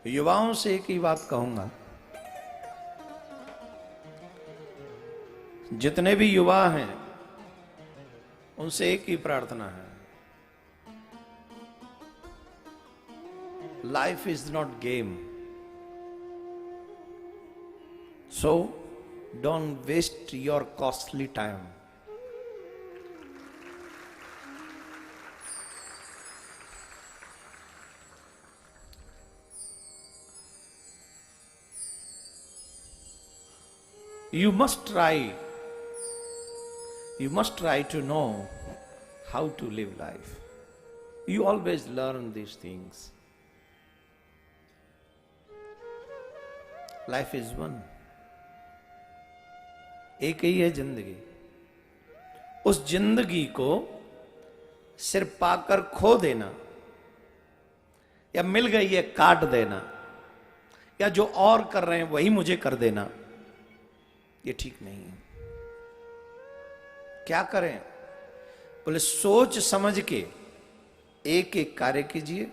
युवाओं से एक ही बात कहूंगा, जितने भी युवा हैं उनसे एक ही प्रार्थना है, life is not game, so don't waste your costly time. You must try to know how to live life. You always learn these things. Life is one. एक ही है जिंदगी। उस जिंदगी को सिर्फ पाकर खो देना, या मिल गई है काट देना, या जो और कर रहे हैं वही मुझे कर देना, ये ठीक नहीं है। क्या करें? बोले सोच समझ के एक एक कार्य कीजिए,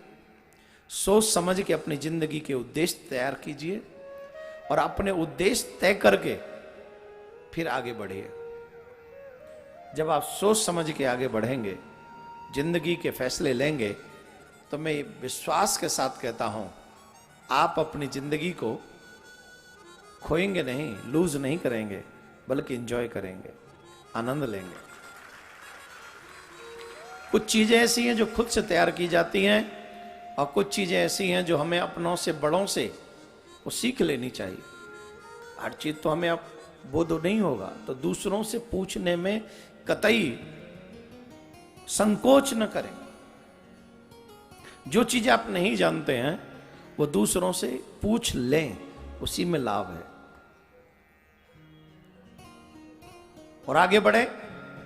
सोच समझ के अपनी जिंदगी के उद्देश्य तैयार कीजिए और अपने उद्देश्य तय करके फिर आगे बढ़िए। जब आप सोच समझ के आगे बढ़ेंगे, जिंदगी के फैसले लेंगे, तो मैं विश्वास के साथ कहता हूं, आप अपनी जिंदगी को खोएंगे नहीं, लूज नहीं करेंगे, बल्कि एंजॉय करेंगे, आनंद लेंगे। कुछ चीजें ऐसी हैं जो खुद से तैयार की जाती हैं, और कुछ चीजें ऐसी हैं जो हमें अपनों से, बड़ों से वो सीख लेनी चाहिए। हर चीज तो हमें अब बोध नहीं होगा, तो दूसरों से पूछने में कतई संकोच न करें। जो चीजें आप नहीं जानते हैं वो दूसरों से पूछ लें, उसी में लाभ है। और आगे बढ़े,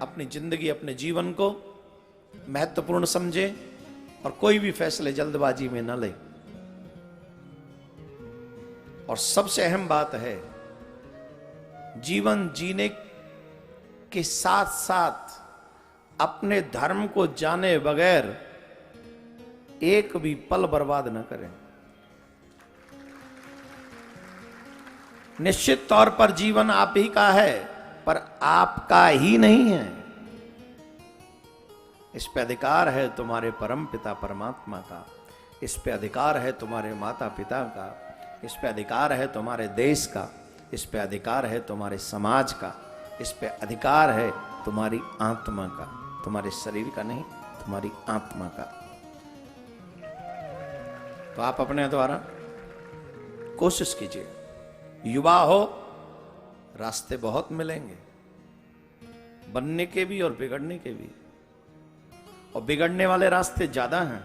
अपनी जिंदगी, अपने जीवन को महत्वपूर्ण समझे और कोई भी फैसले जल्दबाजी में न ले। और सबसे अहम बात है, जीवन जीने के साथ साथ अपने धर्म को जाने बगैर एक भी पल बर्बाद न करें। निश्चित तौर पर जीवन आप ही का है, पर आपका ही नहीं है। इस पे अधिकार है तुम्हारे परम पिता परमात्मा का, इस पे अधिकार है तुम्हारे माता पिता का, इस पे अधिकार है तुम्हारे देश का, इस पे अधिकार है तुम्हारे समाज का, इस पे अधिकार है तुम्हारी आत्मा का, तुम्हारे शरीर का नहीं, तुम्हारी आत्मा का। तो आप अपने द्वारा कोशिश कीजिए। युवा हो, रास्ते बहुत मिलेंगे, बनने के भी और बिगड़ने के भी, और बिगड़ने वाले रास्ते ज्यादा हैं,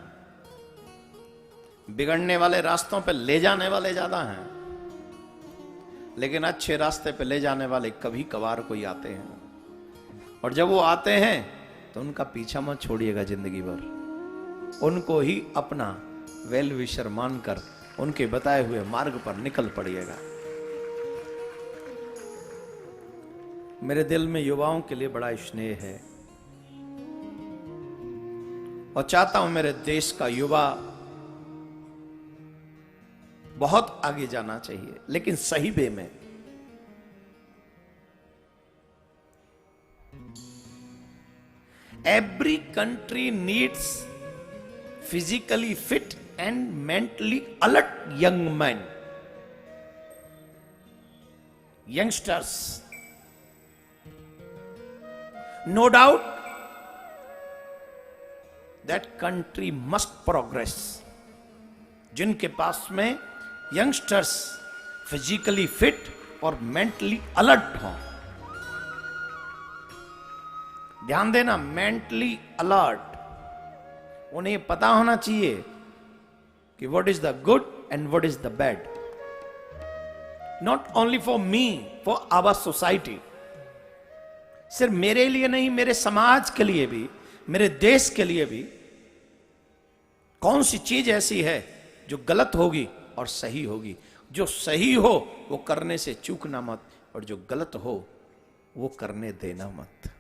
बिगड़ने वाले रास्तों पे ले जाने वाले ज्यादा हैं, लेकिन अच्छे रास्ते पे ले जाने वाले कभी कभार कोई आते हैं, और जब वो आते हैं तो उनका पीछा मत छोड़िएगा जिंदगी भर। उनको ही अपना वेल विशर मानकर उनके बताए हुए मार्ग पर निकल पड़िएगा। मेरे दिल में युवाओं के लिए बड़ा स्नेह है, और चाहता हूं मेरे देश का युवा बहुत आगे जाना चाहिए, लेकिन सही वे में। Every country needs physically fit and mentally alert young man, youngsters. No doubt that country must progress. जिनके पास में यंगस्टर्स फिजिकली फिट और मेंटली अलर्ट हों। ध्यान देना, मेंटली अलर्ट। उन्हें पता होना चाहिए कि what is the good and what is the bad, not only for me, for our society. सिर्फ मेरे लिए नहीं, मेरे समाज के लिए भी, मेरे देश के लिए भी। कौन सी चीज ऐसी है जो गलत होगी और सही होगी? जो सही हो वो करने से चूकना मत, और जो गलत हो वो करने देना मत।